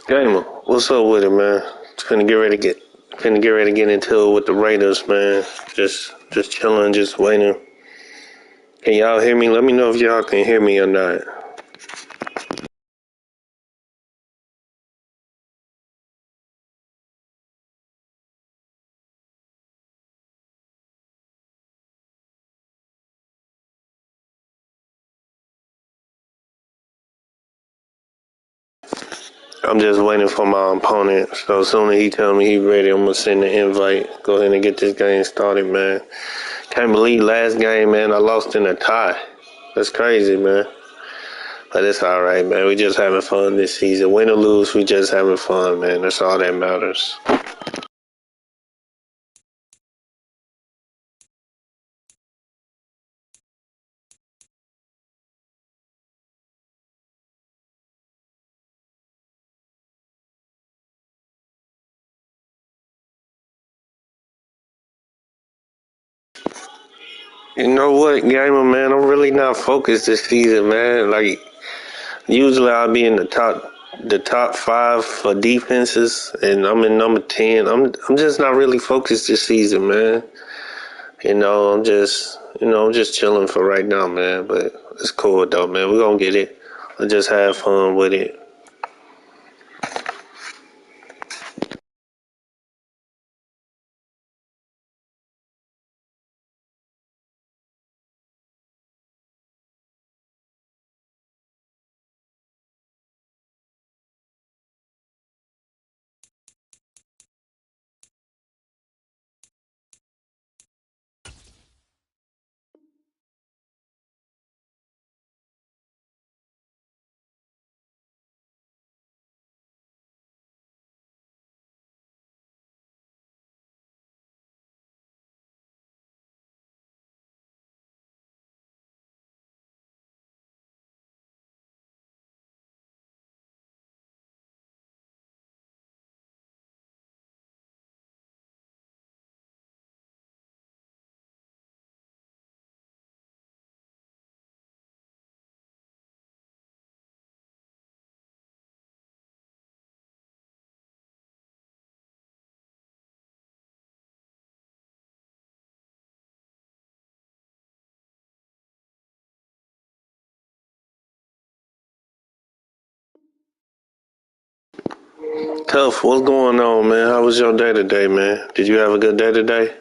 Gamer, what's up with it, man? Finna get ready to get into it with the Raiders, man. Just chilling, just waiting. Can y'all hear me? Let me know if y'all can hear me or not. I'm just waiting for my opponent. So as soon as he tell me he ready, I'm gonna send the invite. Go ahead and get this game started, man. Can't believe last game, man. I lost in a tie. That's crazy, man. But it's all right, man. We just having fun this season. Win or lose, we just having fun, man. That's all that matters. You know what, gamer, man? I'm really not focused this season, man. Like usually I'll be in the top five for defenses, and I'm in number 10. I'm just not really focused this season, man. I'm just chilling for right now, man. But it's cool though, man. We're gonna get it. I just have fun with it. Tough, what's going on, man? How was your day today, man? Did you have a good day today?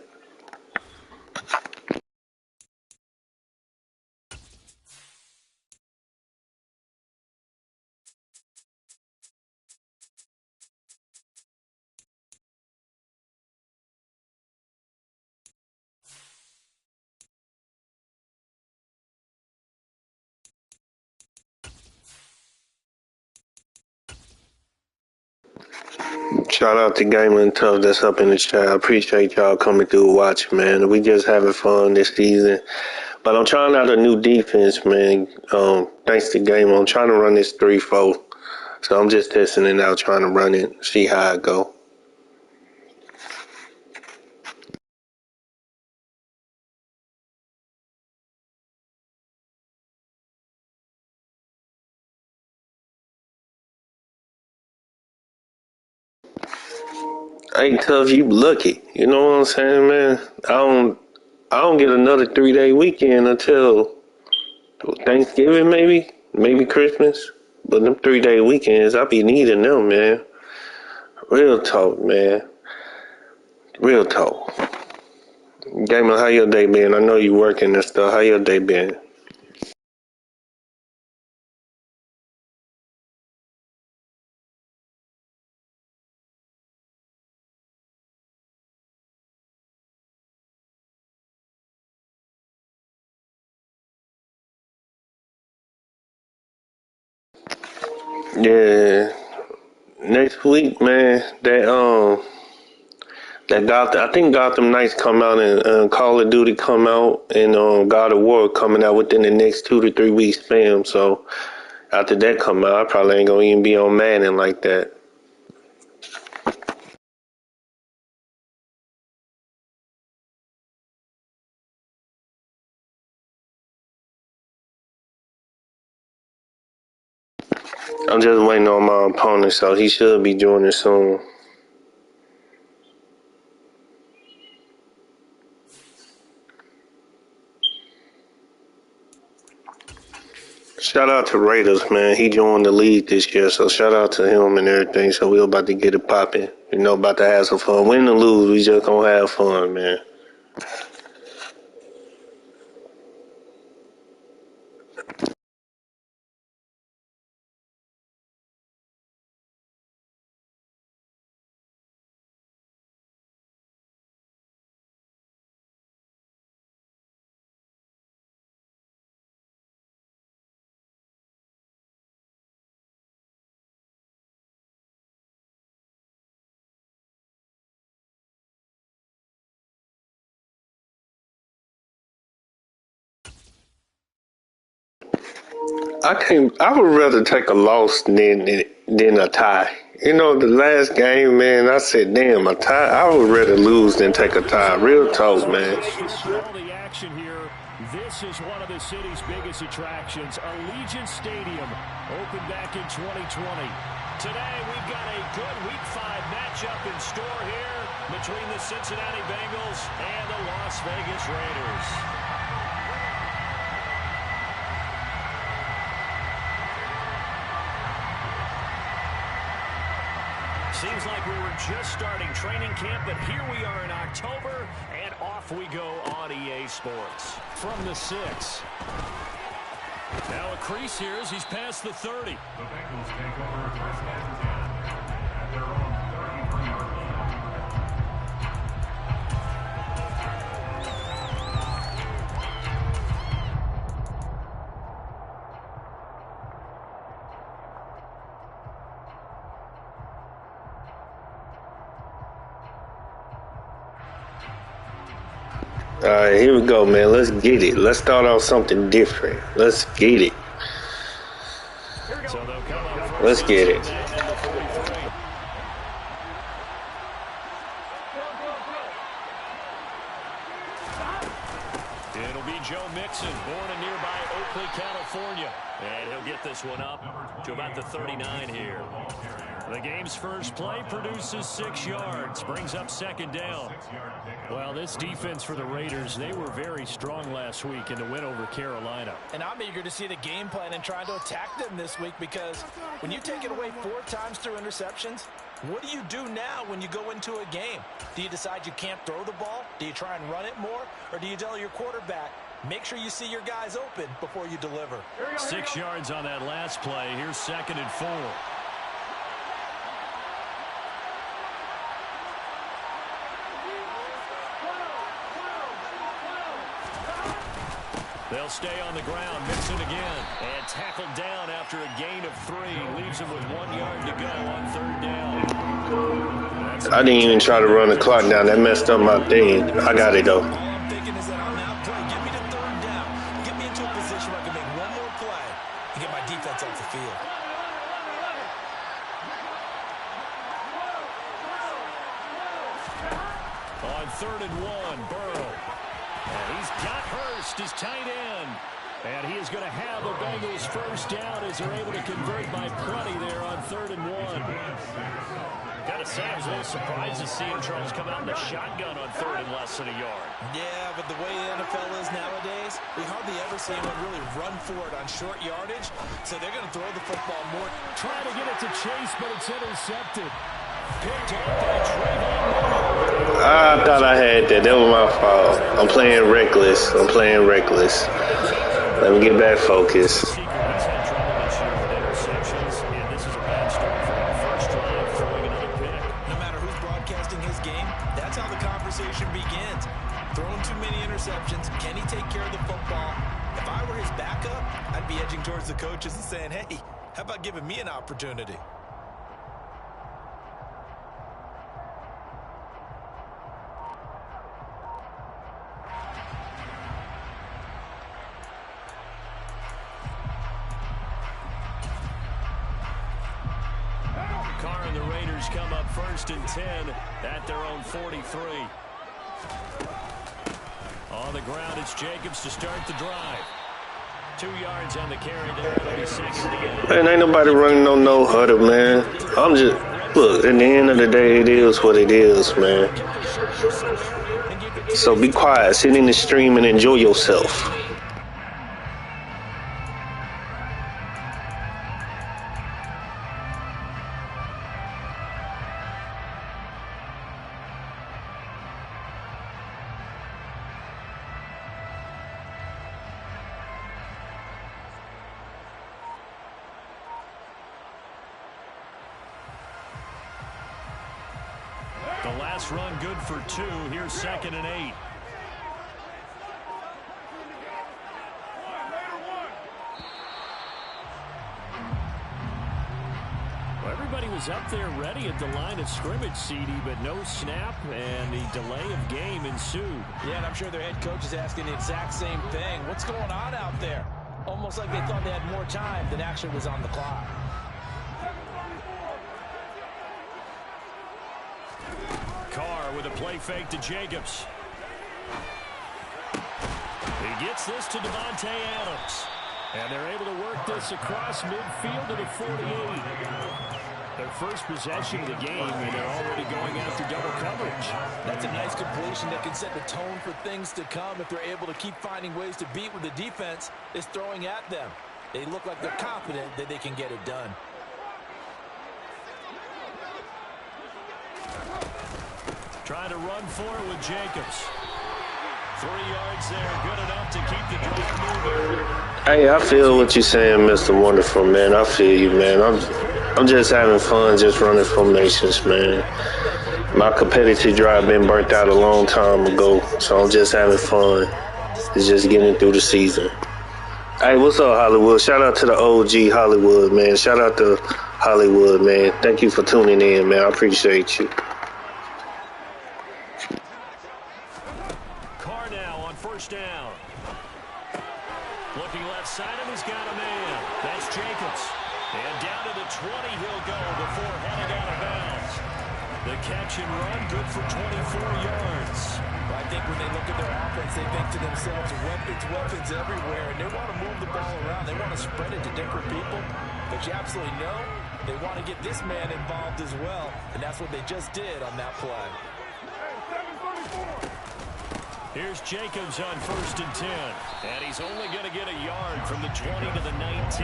Shout out to Gamer and Tough that's up in the chat. I appreciate y'all coming through watching, man. We just having fun this season. But I'm trying out a new defense, man. Thanks to Gamer. I'm trying to run this 3-4. So I'm just testing it out, trying to run it, see how it go. Hey, Tough, you lucky. You know what I'm saying, man? I don't get another 3-day weekend until Thanksgiving, maybe Christmas. But them 3-day weekends, I be needing them, man. Real talk, man. Real talk. Gamer, how your day been? I know you working and stuff. How your day been? Yeah, next week, man. That Gotham, I think Gotham Knights come out and Call of Duty come out and God of War coming out within the next 2 to 3 weeks, spam. So after that come out, I probably ain't gonna even be on Madden like that. I'm just waiting on my opponent, so he should be joining soon. Shout out to Raiders, man. He joined the league this year, so shout out to him and everything. So we about to get it popping. About to have some fun. Win or lose, we just gonna have fun, man. I would rather take a loss than a tie. The last game, man, I said, damn, a tie. I would rather lose than take a tie. Real talk, man. All the action here. This is one of the city's biggest attractions. Allegiant Stadium opened back in 2020. Today we've got a good Week 5 matchup in store here between the Cincinnati Bengals and the Las Vegas Raiders. Seems like we were just starting training camp, but here we are in October, and off we go on EA Sports. From the 6. Now a crease here as he's past the 30. The Bengals take over first and 10 at their own 33-yard line. All right, here we go, man. Let's get it. Let's start off something different. Let's get it. Let's get it. It'll be Joe Mixon, born in nearby Oakley, California. And he'll get this one up to about the 39 here. The game's first play produces 6 yards, brings up second down. Well, this defense for the Raiders, they were very strong last week in the win over Carolina. And I'm eager to see the game plan and trying to attack them this week, because when you take it away 4 times through interceptions, what do you do now when you go into a game? Do you decide you can't throw the ball? Do you try and run it more? Or do you tell your quarterback, make sure you see your guys open before you deliver? 6 yards on that last play. Here's 2nd and 4. They'll stay on the ground. Mixon again. And tackled down after a gain of 3. Leaves him with 1 yard to go on 3rd down. I didn't even try to run the clock down. That messed up my thing. I got it, though. All I'm thinking is that on that play, get me to 3rd down. Get me into a position where I can make one more play and get my defense off the field. On 3rd and 1, Burrow. And he's got Hurst, his tight end. And he is going to have the Bengals first down as they're able to convert by plenty there on 3rd and 1. Got to say, I was a little surprised to see him try to come out in the shotgun on 3rd and less than a yard. Yeah, but the way the NFL is nowadays, we hardly ever see anyone really run for it on short yardage. So they're going to throw the football more. Trying to get it to Chase, but it's intercepted. Picked up by Trayvon. I thought I had that. That was my fault. I'm playing reckless. Let me get back focused. No matter who's broadcasting his game, that's how the conversation begins. Throwing too many interceptions. Can he take care of the football? If I were his backup, I'd be edging towards the coaches and saying, hey, how about giving me an opportunity? Carr and the Raiders come up 1st and 10 at their own 43. On the ground, it's Jacobs to start the drive. 2 yards on the carry there. It'll be second down. Man, ain't nobody running no huddle, man. I'm just, look, at the end of the day, it is what it is, man. So be quiet, sit in the stream and enjoy yourself. The last run good for 2. Here's 2nd and 8. Well, everybody was up there ready at the line of scrimmage, CD, but no snap, and the delay of game ensued. Yeah, and I'm sure their head coach is asking the exact same thing. What's going on out there? Almost like they thought they had more time than actually was on the clock. Carr with a play fake to Jacobs. He gets this to Devontae Adams. And they're able to work this across midfield to the 48. Their first possession of the game, and they're already going after double coverage. That's a nice completion that can set the tone for things to come if they're able to keep finding ways to beat what the defense is throwing at them. They look like they're confident that they can get it done. Trying to run for it with Jacobs. 3 yards there, good enough to keep the drive moving. Hey, I feel what you're saying, Mr. Wonderful, man. I feel you, man. I'm just having fun, just running formations, man. My competitive drive been burnt out a long time ago, so I'm just having fun. It's just getting through the season. Hey, what's up, Hollywood? Shout out to the OG Hollywood, man. Shout out to Hollywood, man. Thank you for tuning in, man. I appreciate you. Carr now on first down. Looking left side, and he's got a man. That's Jacobs. And down to the 20 he'll go before heading out of bounds. The catch and run, good for 24 yards. I think when they look at their offense, they think to themselves, weapons everywhere, and they want to move the ball around. They want to spread it to different people. But you absolutely know they want to get this man involved as well, and that's what they just did on that play. Here's Jacobs on first and 10. And he's only going to get a yard from the 20 to the 19.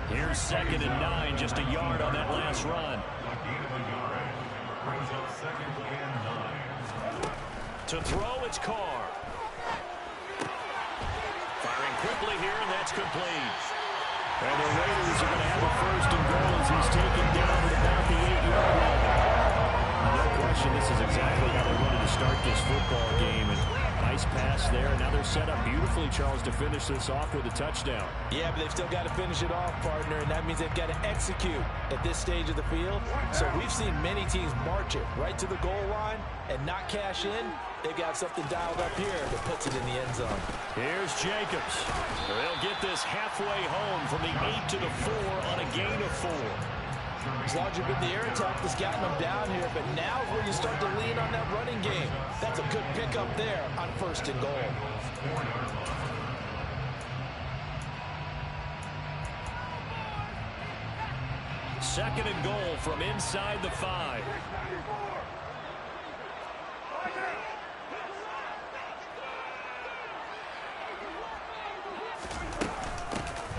Here's 2nd and 9, just a yard on that last run. To throw, it's Carr. Firing quickly here, and that's complete. And the Raiders are going to have a first and goal as he's taken down at about the 8-yard line. No question, this is exactly how they wanted to start this football game. And nice pass there. Now they're set up beautifully, Charles, to finish this off with a touchdown. Yeah, but they've still got to finish it off, partner, and that means they've got to execute at this stage of the field. So we've seen many teams march it right to the goal line and not cash in. They've got something dialed up here that puts it in the end zone. Here's Jacobs. They'll get this halfway home from the 8 to the 4 on a gain of 4. It's largely been the air attack that's gotten them down here, but now is where you start to lean on that running game. That's a good pickup there on first and goal. Second and goal from inside the 5.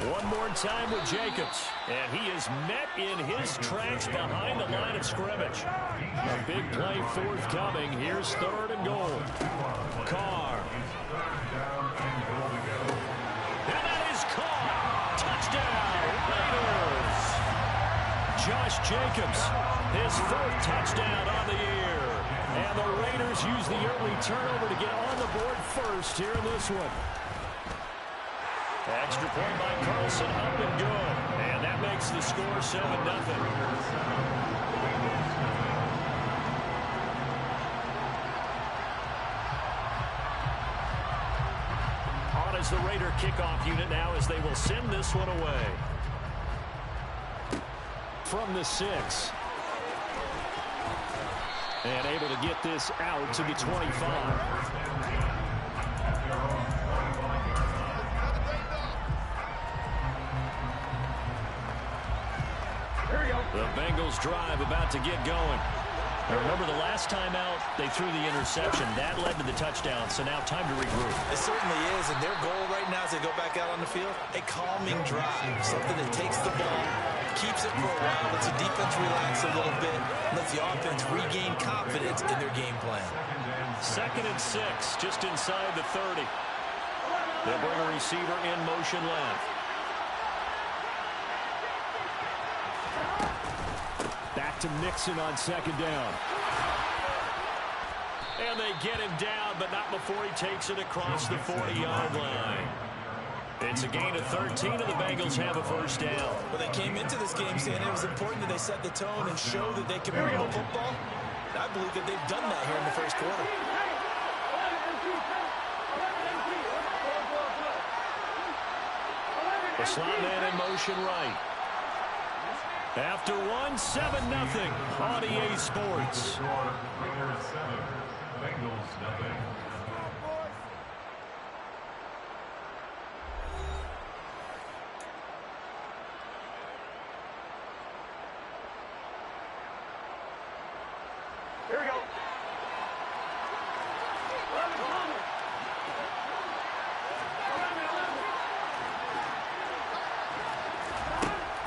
One more time with Jacobs. And he is met in his tracks behind the line of scrimmage. A big play forthcoming. Here's 3rd and goal. Carr. And that is caught. Touchdown, Raiders. Josh Jacobs, his 4th touchdown on the year. And the Raiders use the early turnover to get on the board first here in this one. Extra point by Carlson, up and good. And that makes the score 7-0. On is the Raider kickoff unit now as they will send this one away. From the 6. And able to get this out to the 25. The Bengals drive about to get going. Now remember, the last time out, they threw the interception. That led to the touchdown, so now time to regroup. It certainly is, and their goal right now as they go back out on the field, a calming drive, something that takes the ball, keeps it for a while, lets the defense relax a little bit, lets the offense regain confidence in their game plan. 2nd and 6, just inside the 30. They'll bring a receiver in motion left. Back to Mixon on 2nd down. And they get him down, but not before he takes it across the 40-yard line. It's a gain of 13, and the Bengals have a first down. Well, they came into this game saying it was important that they set the tone and show that they can move the football. And I believe that they've done that here in the first quarter. The slot man in motion right. After 1, 7-0 on EA Sports. Here we go.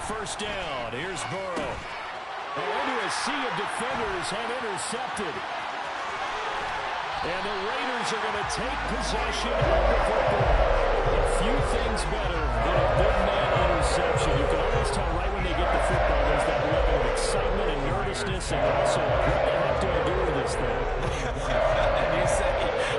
First down. Here's Burrow. And into a sea of defenders have intercepted. And the Raiders are going to take possession of the football. A few things better than a big man interception. You can always tell right when they get the football, there's that level of excitement and nervousness, and also, what the heck do I do with this thing? And you say,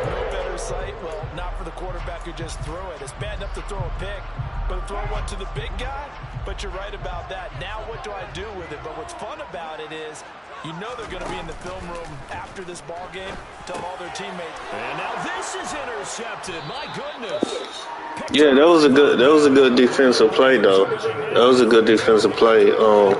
no better sight? Well, not for the quarterback who just threw it. It's bad enough to throw a pick, but to throw one to the big guy? But you're right about that. Now what do I do with it? But what's fun about it is you know they're going to be in the film room after this ball game, tell all their teammates. And now this is intercepted. My goodness. Yeah, that was a good defensive play though. That was a good defensive play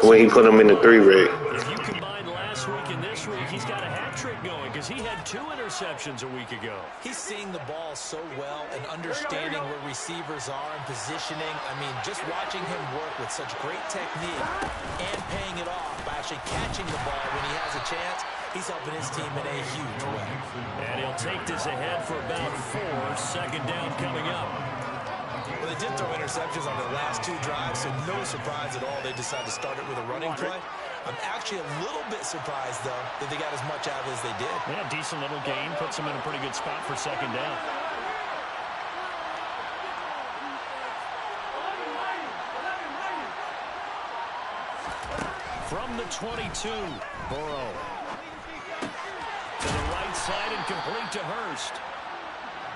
when he put him in the 3-rate. If you combine last week and this week, he's got a hat trick going because he had 2 interceptions a week ago. He's seeing the ball so well and understanding where receivers are and positioning. I mean, just watching him work with such great technique and paying it off by actually catching the ball when he has a chance, he's helping his team in a huge way. And he'll take this ahead for about 4. 2nd down coming up. Well, they did throw interceptions on their last 2 drives, so no surprise at all they decided to start it with a running play. I'm actually a little bit surprised, though, that they got as much out of it as they did. Yeah, decent little gain. Puts them in a pretty good spot for 2nd down. From the 22, Burrow. To the right side and complete to Hurst.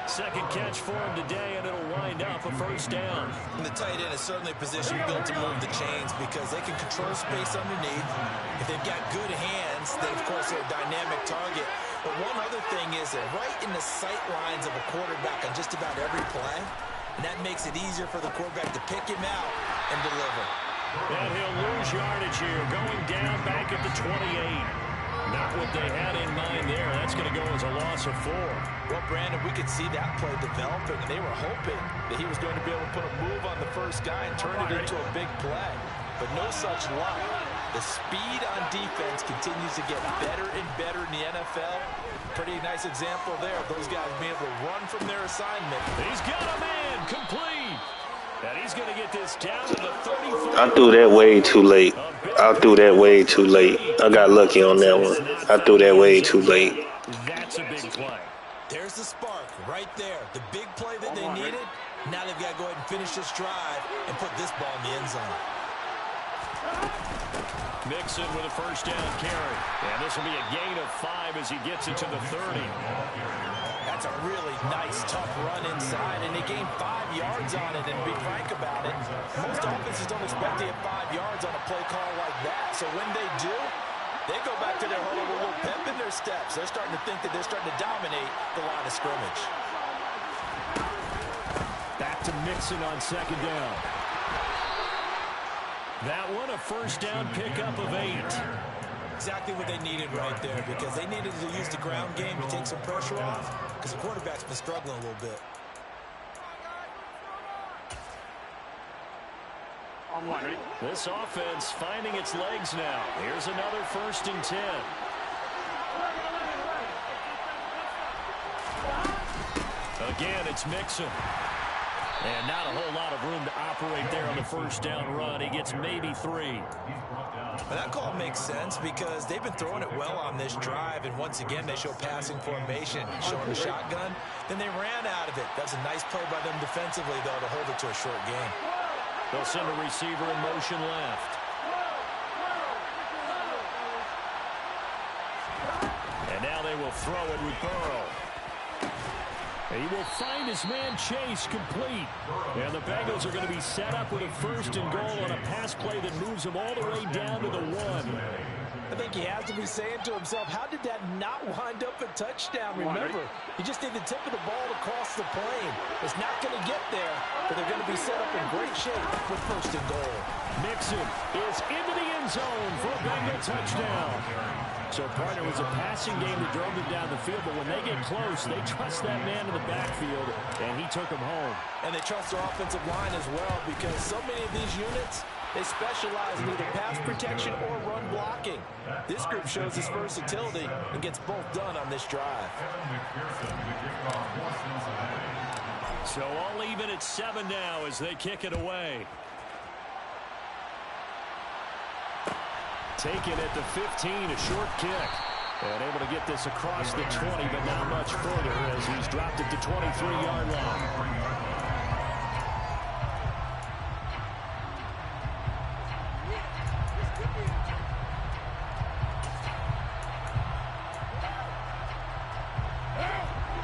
2nd catch for him today, and it'll wind up a first down. And the tight end is certainly a position built to move the chains because they can control space underneath. If they've got good hands, then, of course, they're a dynamic target. But one other thing is they're right in the sight lines of a quarterback on just about every play, and that makes it easier for the quarterback to pick him out and deliver. And he'll lose yardage here, going down back at the 28. Not what they had in mind there. That's going to go as a loss of 4. Well, Brandon, we could see that play developing, and they were hoping that he was going to be able to put a move on the first guy and turn it into a big play. But no such luck. The speed on defense continues to get better and better in the NFL. Pretty nice example there of those guys being able to run from their assignment. He's got a man complete. And he's going to get this down to the 35. I threw that way too late. I got lucky on that one. I threw that way too late. That's a big play. There's the spark right there. The big play that they needed. Now they've got to go ahead and finish this drive and put this ball in the end zone. Mixon with a first down carry. And this will be a gain of 5 as he gets it to the 30. That's a really nice, tough run inside, and they gained 5 yards on it. And to be frank about it, most offenses don't expect to get 5 yards on a play call like that. So when they do, they go back to their huddle with a little pep in their steps. They're starting to think that they're starting to dominate the line of scrimmage. Back to Mixon on 2nd down. That one, a first down pickup of 8. Exactly what they needed right there, because they needed to use the ground game to take some pressure off, because the quarterback's been struggling a little bit. This offense finding its legs now. Here's another 1st and 10. Again, it's Mixon. And not a whole lot of room to operate there on the 1st down run. He gets maybe 3. But that call makes sense because they've been throwing it well on this drive, and once again they show passing formation, showing the shotgun. Then they ran out of it. That's a nice play by them defensively, though, to hold it to a short gain. They'll send a receiver in motion left. And now they will throw it with Burrow. He will find his man Chase complete. And the Bengals are going to be set up with a 1st and goal on a pass play that moves them all the way down to the 1. I think he has to be saying to himself, how did that not wind up a touchdown? Remember, you just need the tip of the ball to cross the plane. It's not going to get there, but they're going to be set up in great shape with 1st and goal. Mixon is into the end zone for a Bengal touchdown. So, partner, was a passing game that drove them down the field, but when they get close, they trust that man in the backfield, and he took them home. And they trust their offensive line as well because so many of these units, they specialize in either pass protection or run blocking. This group shows its versatility and gets both done on this drive. So all even at 7 now as they kick it away. Taken at the 15, a short kick. And able to get this across the 20, but not much further as he's dropped it to 23-yard line.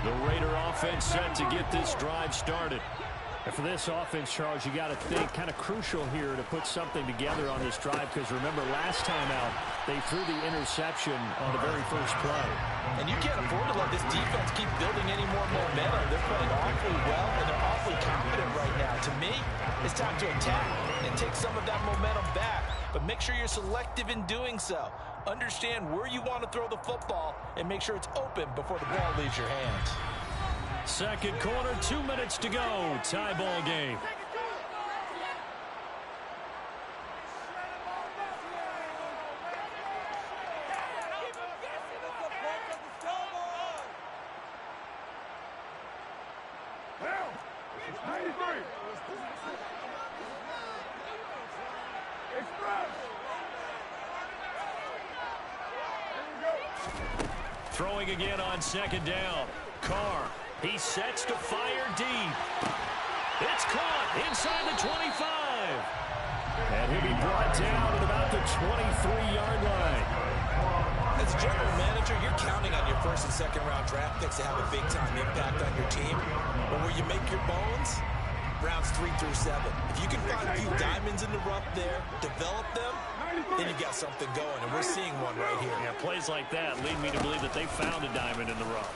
The Raider offense set to get this drive started. And for this offense, Charles, you got to think kind of crucial here to put something together on this drive because remember last time out they threw the interception on the very first play. And you can't afford to let this defense keep building any more momentum. They're playing awfully well and they're awfully confident right now. To me, it's time to attack and take some of that momentum back. But make sure you're selective in doing so. Understand where you want to throw the football and make sure it's open before the ball leaves your hands. Second quarter, 2 minutes to go. Tie ball game. Throwing again on 2nd down. Carr. He sets to fire deep. It's caught inside the 25. And he'll be brought down at about the 23-yard line. As a general manager, you're counting on your 1st and 2nd round draft picks to have a big-time impact on your team. But where you make your bones, rounds 3 through 7. If you can find a few diamonds in the rough there, develop them, then you've got something going. And we're seeing one right here. Yeah, plays like that lead me to believe that they found a diamond in the rough.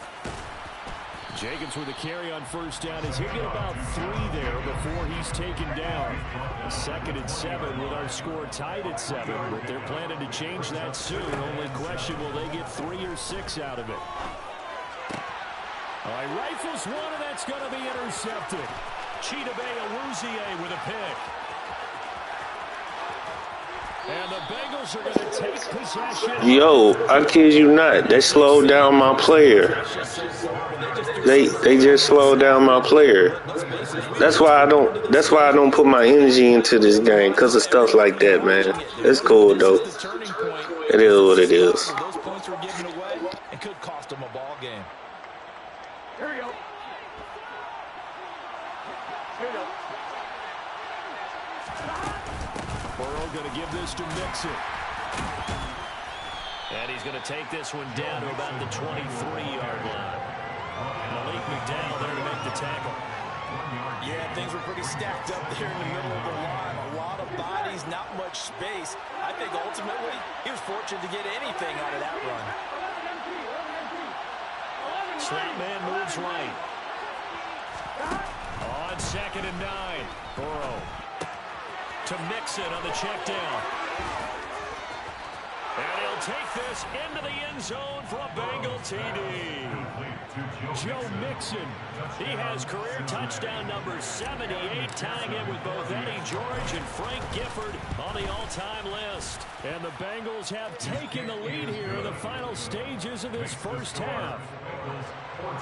Jacobs with a carry on 1st down as he'll get about 3 there before he's taken down. 2nd and 7 with our score tied at 7, but they're planning to change that soon. Only question, will they get 3 or 6 out of it? All right, rifles one, and that's going to be intercepted. Chidobe Awuzie with a pick. And the Bengals are going to take possession. Yo, I kid you not. They slowed down my player. They just slowed down my player. That's why I don't put my energy into this game because of stuff like that, man. It's cool though. It is what it is. Those points were given away and could cost them a ball game. Here we go. Here we go. Burrow going to give this to Mixon. And he's going to take this one down to about the 23-yard line. Malik McDowell there to make the tackle. Yeah, things were pretty stacked up there in the middle of the line. A lot of bodies, not much space. I think ultimately he was fortunate to get anything out of that run. Slot man moves right. On 2nd and 9. Burrow to Mixon on the check down. And he'll he'll take this into the end zone for a Bengal TD. Joe Mixon, he has career touchdown number 78, tying it with both Eddie George and Frank Gifford on the all-time list. And the Bengals have taken the lead here in the final stages of this first half.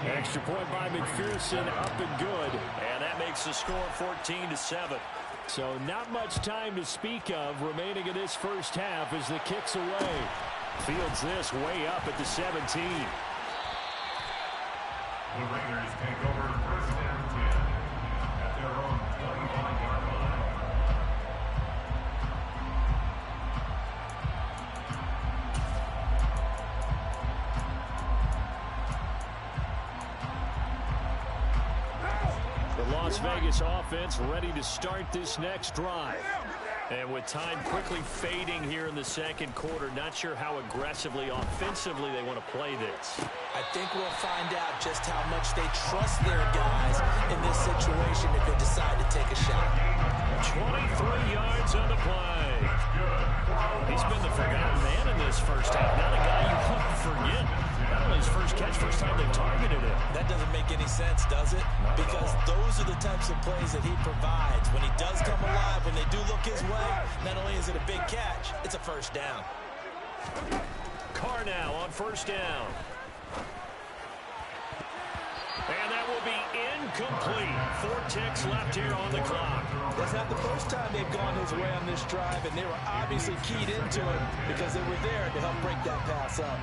Extra point by McPherson, up and good. And that makes the score 14-7. So not much time to speak of remaining in this first half as the kick's away. Fields this way up at the 17. The Raiders take over first and 10 at their own 21-yard line. The Las Vegas offense ready to start this next drive. And with time quickly fading here in the second quarter, not sure how aggressively, offensively they want to play this. I think we'll find out just how much they trust their guys in this situation if they decide to take a shot. 23 yards on the play. He's been the forgotten man in this first half. Not a guy you want to forget. Not only his first catch, first time they've targeted him. That doesn't make any sense, does it? Because those are the types of plays that he provides. When he does come alive, when they do look his way, not only is it a big catch, it's a first down. Carr now on first down. And that will be incomplete. 4 ticks left here on the clock. That's not the first time they've gone his way on this drive, and they were obviously keyed into it because they were there to help break that pass up.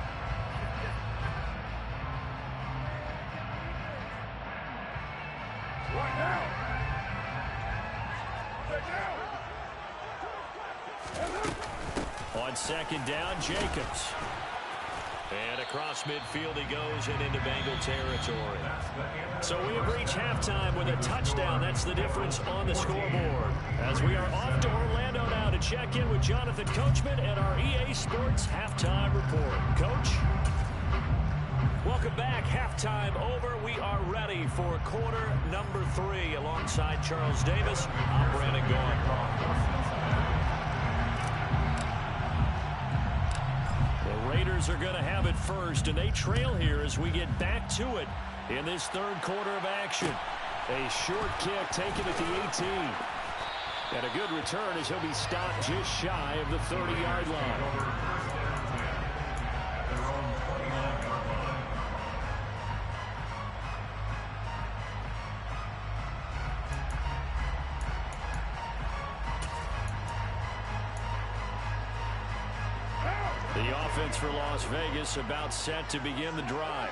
Right now. On second down, Jacobs. And across midfield he goes and into Bengal territory. So we have reached halftime with a touchdown. That's the difference on the scoreboard. As we are off to Orlando now to check in with Jonathan Coachman and our EA Sports Halftime Report. Coach? Welcome back. Halftime over. We are ready for quarter number 3 alongside Charles Davis. I'm Brandon Gaughan. Raiders are going to have it first, and they trail here as we get back to it in this third quarter of action. A short kick taken at the 18. And a good return as he'll be stopped just shy of the 30-yard line. The offense for Las Vegas about set to begin the drive.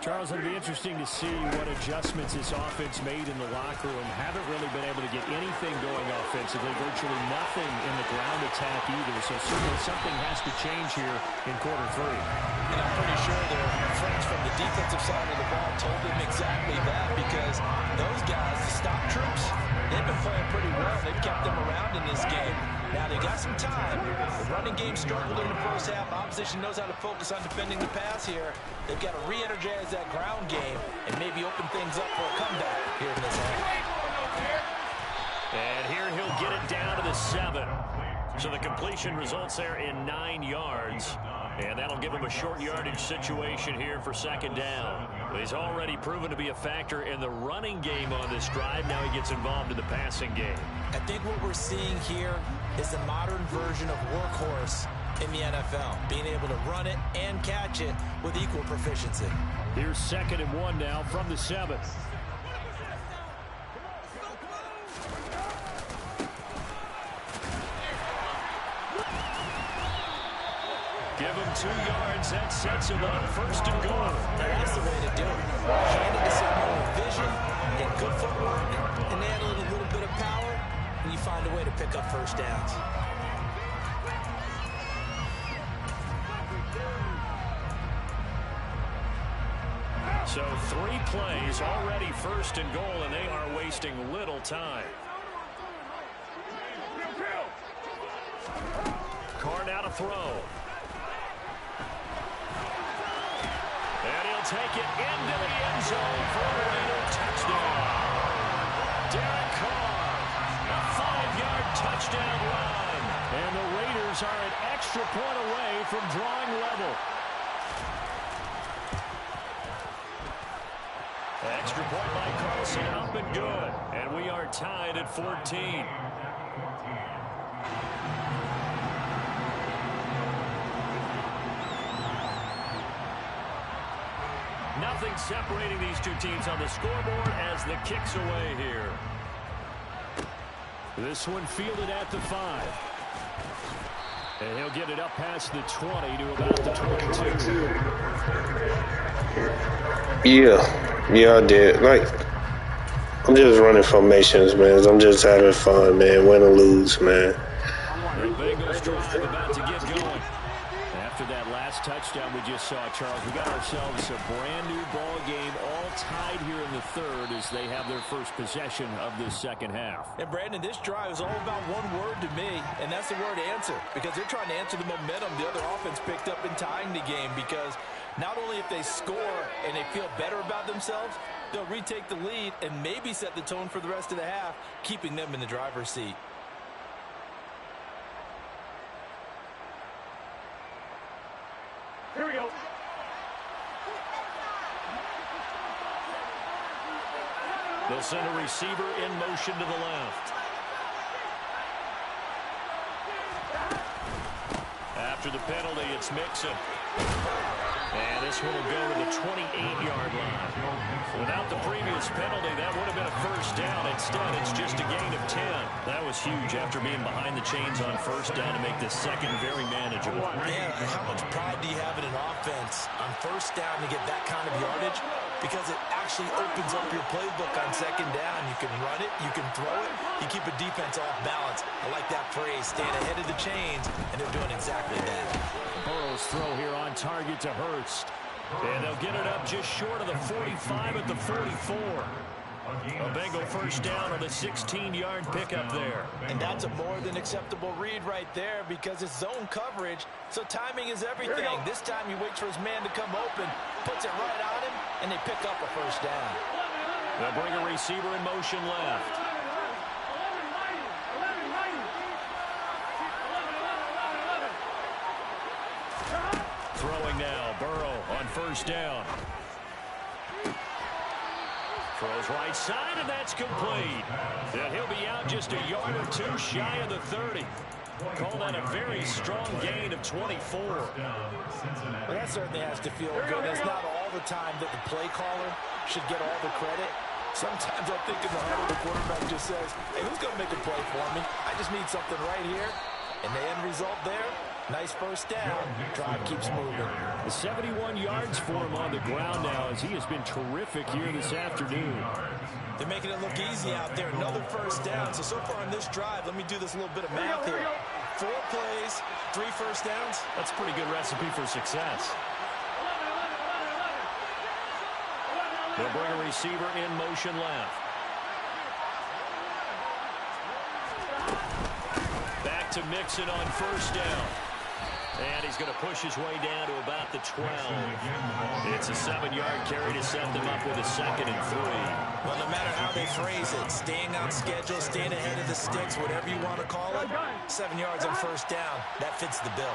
Charles, it'll be interesting to see what adjustments this offense made in the locker room. Haven't really been able to get anything going offensively. Virtually nothing in the ground attack either. So certainly something has to change here in quarter 3. And I'm pretty sure their friends from the defensive side of the ball told them exactly that, because those guys, the stop troops, they've been playing pretty well. They've kept them around in this game. Now they got some time. The running game struggled in the first half. Opposition knows how to focus on defending the pass here. They've got to re-energize that ground game and maybe open things up for a comeback here in this half. And here he'll get it down to the 7. So the completion results there in 9 yards. And that'll give him a short yardage situation here for second down. But he's already proven to be a factor in the running game on this drive. Now he gets involved in the passing game. I think what we're seeing here is the modern version of workhorse in the NFL, being able to run it and catch it with equal proficiency. Here's 2nd and 1 now from the 7. Give him 2 yards. That sets him up 1st and goal. That's the way to do it. Hand it to someone with vision and good footwork, and add a little bit of power, and you find a way to pick up first downs. So 3 plays already 1st and goal, and they are wasting little time. Carr now to throw. And he'll take it into the end zone for a Raider touchdown. Derek Carr, a 5-yard touchdown run. And the Raiders are at extra point away from drawing level. Extra point by Carlson, up and good. And we are tied at 14. Nothing separating these two teams on the scoreboard as the kick's away here. This one fielded at the 5. And he'll get it up past the 20 to about the 22. Yeah, I did. Like, I'm just running formations, man. I'm just having fun, man. Win or lose, man. The Bengals drive about to get going. After that last touchdown we just saw, Charles, we got ourselves a brand new ball game, all tied here in the third as they have their first possession of this second half. And Brandon, this drive is all about one word to me, and that's the word answer, because they're trying to answer the momentum the other offense picked up in tying the game, because not only if they score and they feel better about themselves, they'll retake the lead and maybe set the tone for the rest of the half, keeping them in the driver's seat. Here we go. They'll send a receiver in motion to the left. After the penalty, it's Mixon. And this one will go to the 28-yard line. Without the previous penalty, that would have been a first down. Instead, it's just a gain of 10. That was huge after being behind the chains on first down to make the second very manageable. Man, how much pride do you have in an offense on first down to get that kind of yardage? Because it actually opens up your playbook on second down. You can run it, you can throw it, you keep a defense off balance. I like that phrase, stand ahead of the chains, and they're doing exactly that. Burrow's throw here on target to Hurst. And they'll get it up just short of the 45 at the 44. A Bengal first down on a 16-yard pickup there. And that's a more than acceptable read right there because it's zone coverage, so timing is everything. This time he waits for his man to come open, puts it right on him, and they pick up a first down. They'll bring a receiver in motion left. Throwing now, Burrow on first down. Throws right side, and that's complete. And he'll be out just a yard or two shy of the 30. Call that a very strong gain of 24. Well, that certainly has to feel good. It's not all the time that the play caller should get all the credit. Sometimes I think in the heart of the quarterback just says, hey, who's going to make a play for me? I just need something right here. And the end result there, nice first down. Drive keeps moving. 71 yards for him on the ground now as he has been terrific here this afternoon. They're making it look easy out there. Another first down. So far on this drive, let me do this little bit of math here. 4 plays, 3 first downs. That's a pretty good recipe for success. They'll bring a receiver in motion left. Back to Mixon on first down. And he's going to push his way down to about the 12. It's a 7-yard carry to set them up with a 2nd and 3. Well, no matter how they phrase it, staying on schedule, staying ahead of the sticks, whatever you want to call it, 7 yards on first down, that fits the bill.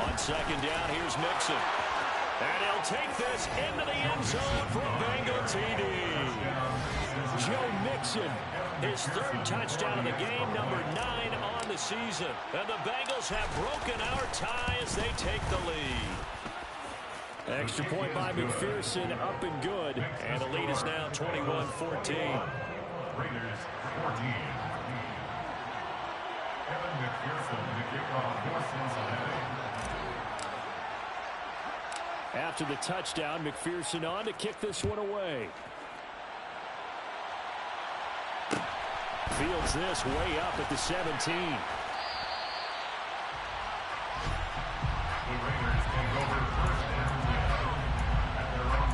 On second down, here's Mixon. And he'll take this into the end zone for a Bengal TD. Joe Mixon, his 3rd touchdown of the game, number 9 on the season. And the Bengals have broken our tie as they take the lead. Extra point by McPherson, up and good. And the lead is now 21-14. Raiders 14. Kevin McPherson, the kickoff, horses ahead. After the touchdown, McPherson on to kick this one away. Fields this way up at the 17. The Raiders take over first and 10 at their own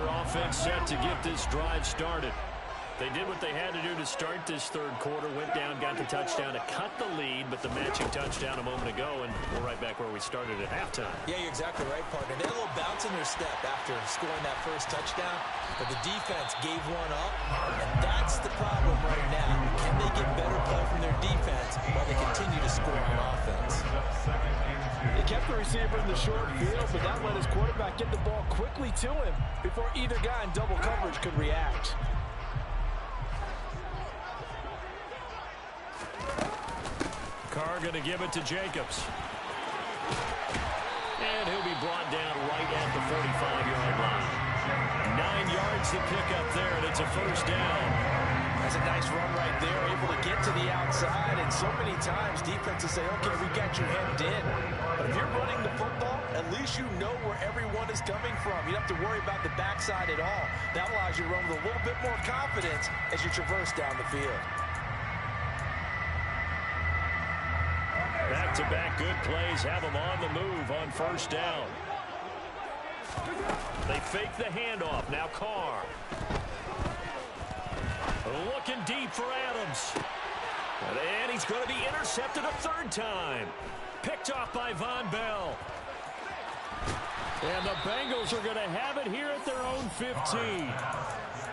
27-yard offense set to get this drive started. They did what they had to do to start this third quarter, went down, got the touchdown to cut the lead, but the matching touchdown a moment ago, and we're right back where we started at halftime. Yeah, you're exactly right, partner. They had a little bounce in their step after scoring that first touchdown, but the defense gave one up, and that's the problem right now. Can they get better play from their defense while they continue to score on offense? He kept the receiver in the short field, but that let his quarterback get the ball quickly to him before either guy in double coverage could react. Carr going to give it to Jacobs. And he'll be brought down right at the 45-yard line. 9 yards to pick up there, and it's a first down. That's a nice run right there, able to get to the outside, and so many times defenses say, okay, we got you hemmed in. But if you're running the football, at least you know where everyone is coming from. You don't have to worry about the backside at all. That allows you to run with a little bit more confidence as you traverse down the field. Back-to-back good plays have them on the move on first down. They fake the handoff. Now Carr. Looking deep for Adams. And he's going to be intercepted a third time. Picked off by Von Bell. And the Bengals are going to have it here at their own 15.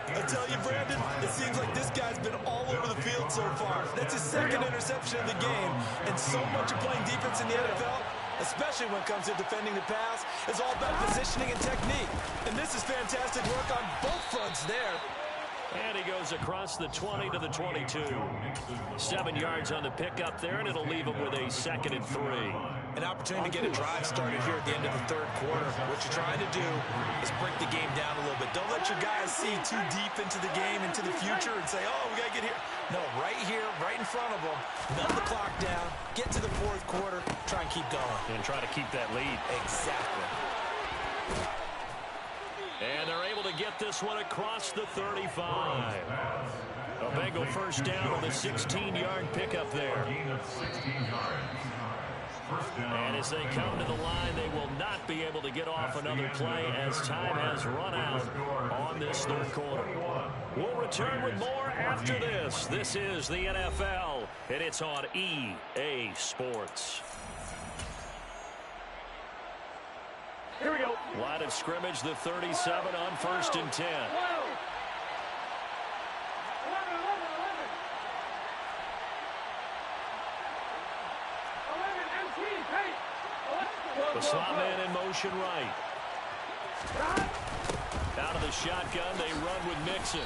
I tell you, Brandon, it seems like this guy's been all over the field so far. That's his second interception of the game. And so much of playing defense in the NFL, especially when it comes to defending the pass, is all about positioning and technique. And this is fantastic work on both fronts there. And he goes across the 20 to the 22. 7 yards on the pickup there, and it'll leave him with a 2nd and 3. An opportunity to get a drive started here at the end of the third quarter. What you're trying to do is break the game down a little bit. Don't let your guys see too deep into the game, into the future, and say, oh, we got to get here. No, right here, right in front of them. Melt the clock down, get to the fourth quarter, try and keep going. And try to keep that lead. Exactly. And they're able to get this one across the 35. A Bengal first down on the 16-yard pickup there. And as they come to the line, they will not be able to get off another play as time has run out on this third quarter. We'll return with more after this. This is the NFL, and it's on EA Sports. Here we go. Line of scrimmage, the 37 on 1st and 10. The slot man in motion right. Out of the shotgun, they run with Mixon.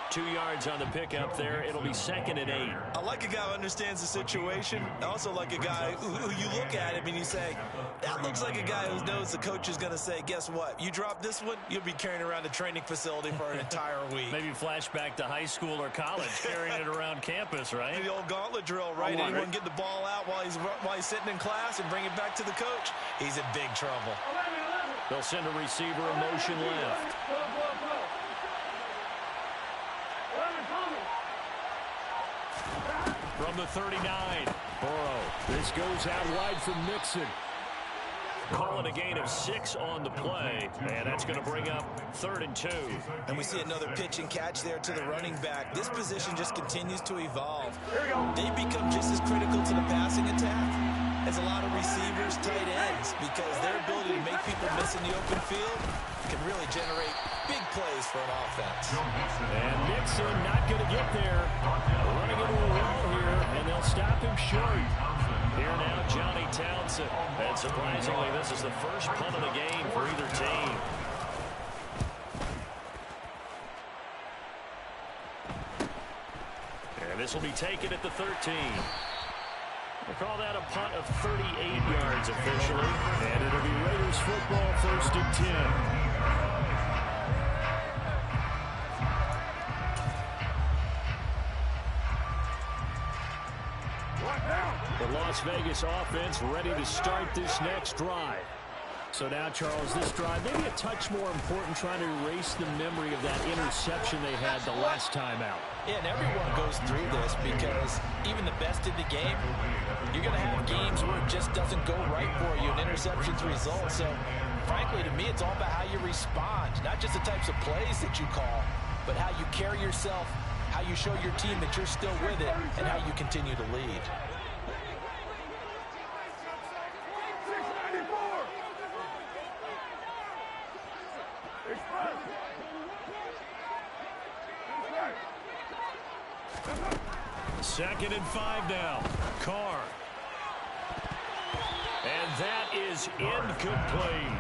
2 yards on the pickup there. It'll be 2nd and 8. I like a guy who understands the situation. I also like a guy who you look at him and you say, that looks like a guy who knows the coach is going to say, guess what? You drop this one, you'll be carrying around a training facility for an entire week. Maybe flashback to high school or college, carrying it around campus, right? The old gauntlet drill, right? Anyone get the ball out while he's sitting in class and bring it back to the coach? He's in big trouble. They'll send a receiver in motion left. From the 39, Burrow. This goes out wide from Mixon. Calling a gain of 6 on the play, and that's going to bring up 3rd and 2. And we see another pitch and catch there to the running back. This position just continues to evolve. They become just as critical to the passing attack as a lot of receivers, tight ends, because their ability to make people miss in the open field can really generate big plays for an offense. And Mixon not going to get there. Running into a wall here, and they'll stop him short. Here now, Johnny Townsend. And surprisingly, this is the first punt of the game for either team. And this will be taken at the 13. We'll call that a punt of 38 yards officially. And it'll be Raiders football, 1st and 10. The Las Vegas offense ready to start this next drive. So now, Charles, this drive maybe a touch more important, trying to erase the memory of that interception they had the last time out. Yeah, and everyone goes through this because even the best in the game, you're going to have games where it just doesn't go right for you, and interceptions result. So frankly, to me, it's all about how you respond, not just the types of plays that you call, but how you carry yourself, how you show your team that you're still with it, and how you continue to lead. Second and 5 now. Carr. And that is incomplete.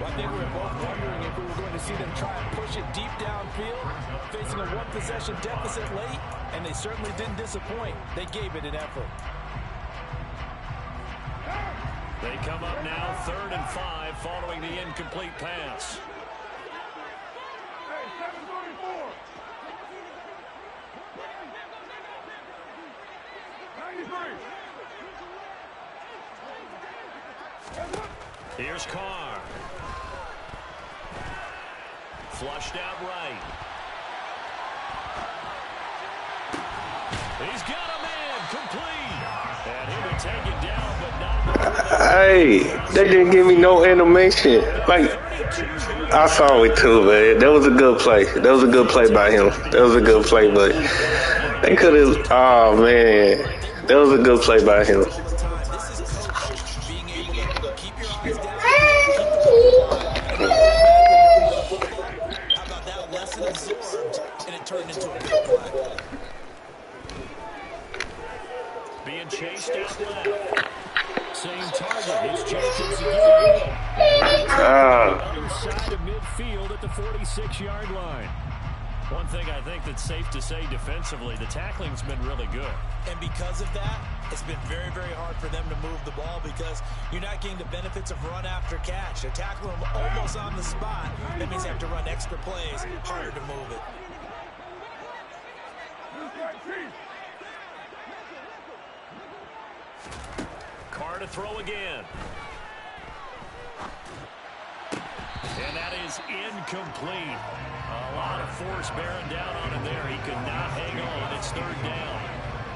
Well, I think we were both wondering if we were going to see them try and push it deep downfield, facing a one-possession deficit late, and they certainly didn't disappoint. They gave it an effort. They come up now 3rd and 5 following the incomplete pass. Hey, 744. 93. Here's Carr. Flushed out right. He's got a man complete. And he'll be taken down, but not. Hey, they didn't give me no animation. Like, I saw it too, man. That was a good play. That was a good play by him. That was a good play, but they could have. Oh man, that was a good play by him. This is coach being able to keep your eyes down, how about that lesson absorbed, and it turned into a big play. Being chased out left. Same target. It's Jacobs again. Other side of midfield at the 46-yard line. One thing I think that's safe to say defensively, the tackling's been really good. And because of that, it's been very, very hard for them to move the ball because you're not getting the benefits of run after catch. They're tackling them almost on the spot. That means they have to run extra plays, harder to move it. Carr to throw again. And that is incomplete. A lot of force bearing down on him there. He could not hang on. It's 3rd down.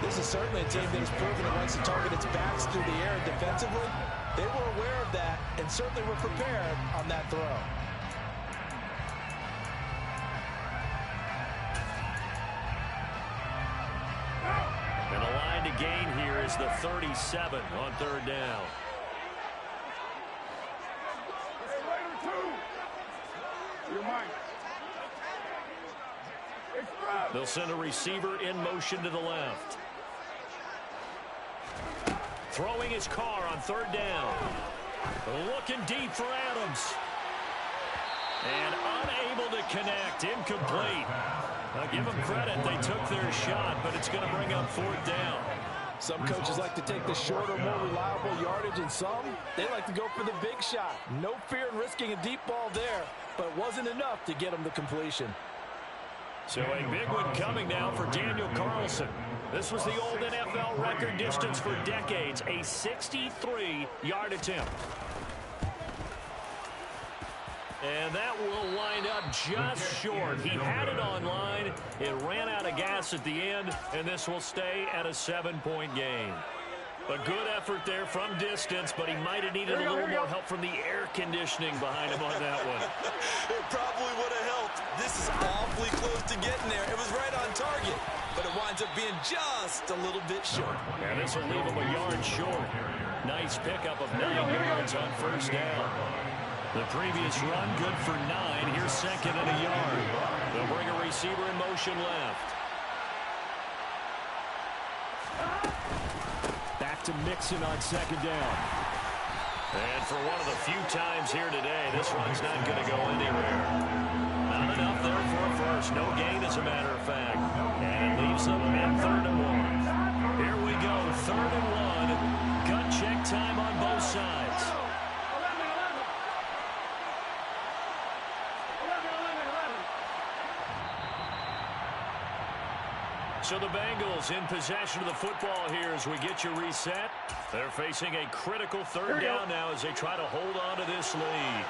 This is certainly a team that has proven it wants to target its backs through the air defensively. They were aware of that and certainly were prepared on that throw. And the line to gain here is the 37 on 3rd down. They'll send a receiver in motion to the left. Throwing his Carr on 3rd down. Looking deep for Adams. And unable to connect. Incomplete. Now give them credit. They took their shot, but it's going to bring up 4th down. Some coaches like to take the shorter, more reliable yardage, and some, they like to go for the big shot. No fear in risking a deep ball there, but it wasn't enough to get them to completion. So a big one coming now for Daniel Carlson. This was the old NFL record distance for decades, a 63-yard attempt. And that will wind up just short. He had it on line. It ran out of gas at the end, and this will stay at a 7-point game. A good effort there from distance, but he might have needed a little more help from the air conditioning behind him on that one. It probably would have helped. This is awfully close to getting there. It was right on target, but it winds up being just a little bit short. And this will leave him a yard short. Nice pickup of 9 yards on 1st down. The previous run good for 9. Here's 2nd and a yard. They'll bring a receiver in motion left. Back to Mixon on 2nd down. And for one of the few times here today, this one's not going to go anywhere. Not enough there for a first. No gain, as a matter of fact. And it leaves them in 3rd and 1. Here we go, 3rd and 1. Gut check time on both sides. So the Bengals in possession of the football here as we get you reset. They're facing a critical 3rd down now as they try to hold on to this lead.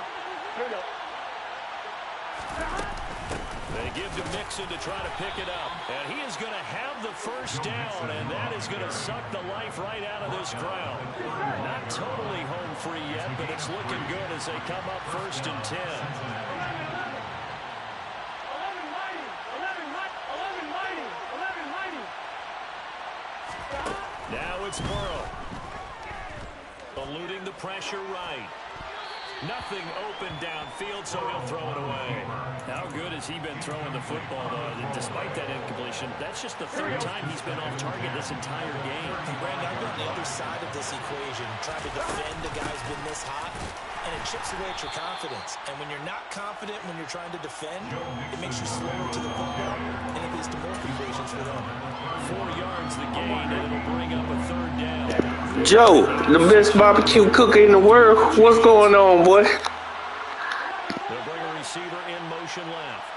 Here we go. They give to Mixon to try to pick it up. And he is going to have the first down, and that is going to suck the life right out of this crowd. Not totally home free yet, but it's looking good as they come up 1st and 10. Now it's Burrow. Eluding the pressure right. Nothing open downfield, so he'll throw it away. How good has he been throwing the football, though? Despite that incompletion, that's just the 3rd time he's been off target this entire game. Brandon, I've been on the other side of this equation, trying to defend a guy who's been this hot, and it chips away at your confidence. And when you're not confident when you're trying to defend, it makes you slower to the football, and it leads to more completions for them. 4 yards the gain, and it'll bring up a 3rd down. Joe, the best barbecue cooker in the world. What's going on, boy? They'll bring a receiver in motion left.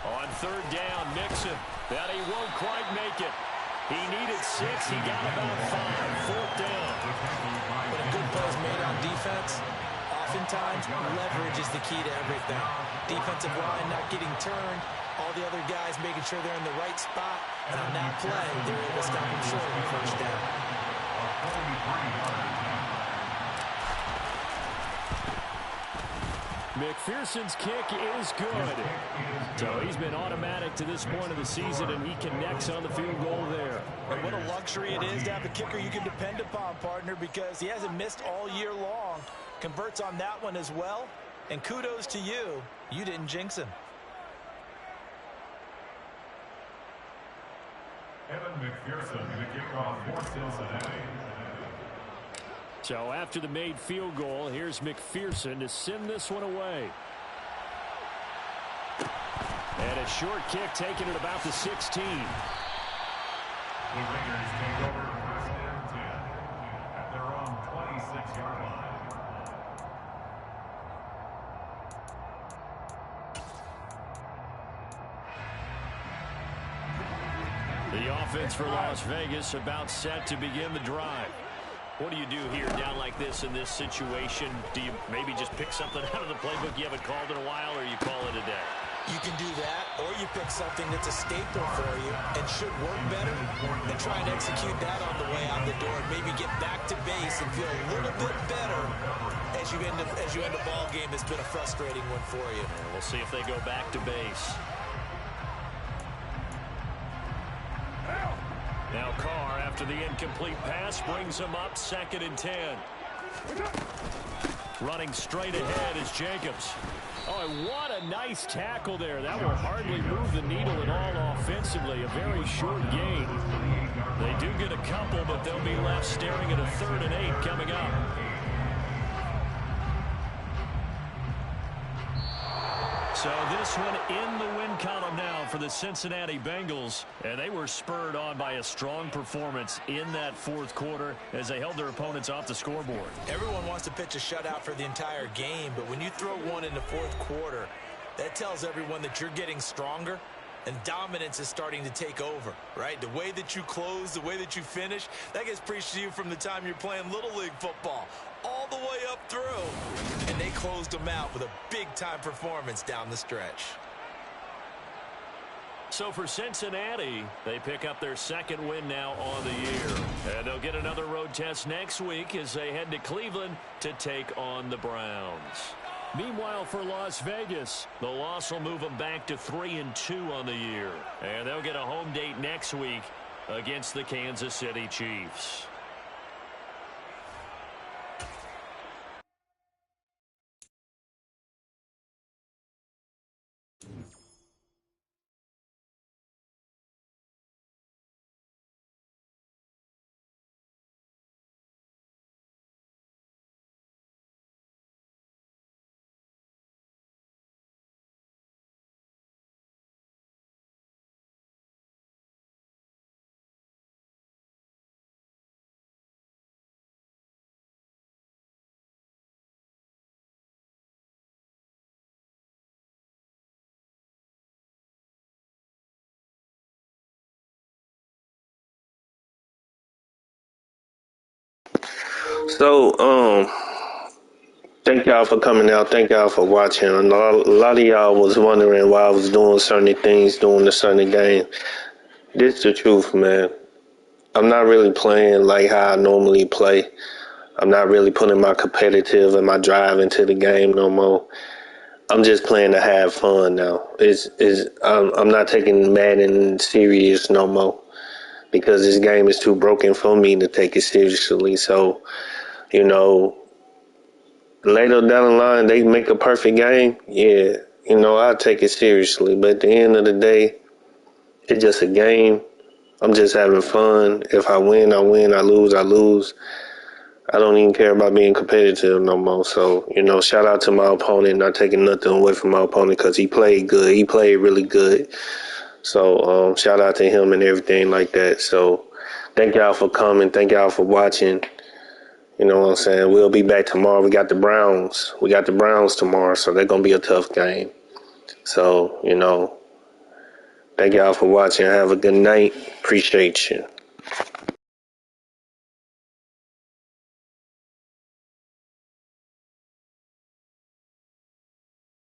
On 3rd down, Mixon. That he won't quite make it. He needed 6. He got about 5. 4th down. When a good play is made on defense, oftentimes leverage is the key to everything. Defensive line not getting turned. All the other guys making sure they're in the right spot. And on that play, they're able to stop him short on 1st down. McPherson's kick is good. So he's been automatic to this point of the season, and he connects on the field goal there. And what a luxury it is to have a kicker you can depend upon, partner, because he hasn't missed all year long. Converts on that one as well. And kudos to you. You didn't jinx him. Evan McPherson, the kickoff for Cincinnati. So after the made field goal, here's McPherson to send this one away. And a short kick taken at about the 16. The Raiders take over 1st and 10 at their own 26-yard line. The offense for Las Vegas about set to begin the drive. What do you do here down like this in this situation? Do you maybe just pick something out of the playbook you haven't called in a while, or you call it a day? You can do that, or you pick something that's a staple for you and should work better, and try and execute that on the way out the door, and maybe get back to base and feel a little bit better as you end a ball game that's been a frustrating one for you. We'll see if they go back to base. Now Carr, after the incomplete pass, brings him up 2nd and 10. Running straight ahead is Jacobs. Oh, and what a nice tackle there. That will hardly move the needle at all offensively. A very short gain. They do get a couple, but they'll be left staring at a 3rd and 8 coming up. So this one in the win column now for the Cincinnati Bengals. And they were spurred on by a strong performance in that 4th quarter as they held their opponents off the scoreboard. Everyone wants to pitch a shutout for the entire game, but when you throw one in the 4th quarter, that tells everyone that you're getting stronger and dominance is starting to take over, right? The way that you close, the way that you finish, that gets preached to you from the time you're playing Little League football all the way up through. And they closed them out with a big-time performance down the stretch. So for Cincinnati, they pick up their 2nd win now on the year. And they'll get another road test next week as they head to Cleveland to take on the Browns. Meanwhile, for Las Vegas, the loss will move them back to 3-2 on the year. And they'll get a home date next week against the Kansas City Chiefs. So, Thank y'all for coming out. Thank y'all for watching. A lot of y'all was wondering why I was doing certain things during the Sunday game. This is the truth, man. I'm not really playing like how I normally play. I'm not really putting my competitive and my drive into the game no more. I'm just playing to have fun now. I'm not taking Madden serious no more because this game is too broken for me to take it seriously. So, you know, later down the line, they make a perfect game. Yeah, I take it seriously. But at the end of the day, it's just a game. I'm just having fun. If I win, I win. I lose, I lose. I don't even care about being competitive no more. So, shout out to my opponent. Not taking nothing away from my opponent because he played good. He played really good. So, shout out to him and everything like that. So, thank y'all for coming. Thank y'all for watching. You know what I'm saying? We'll be back tomorrow. We got the Browns. We got the Browns tomorrow, so they're going to be a tough game. So, thank y'all for watching. Have a good night. Appreciate you.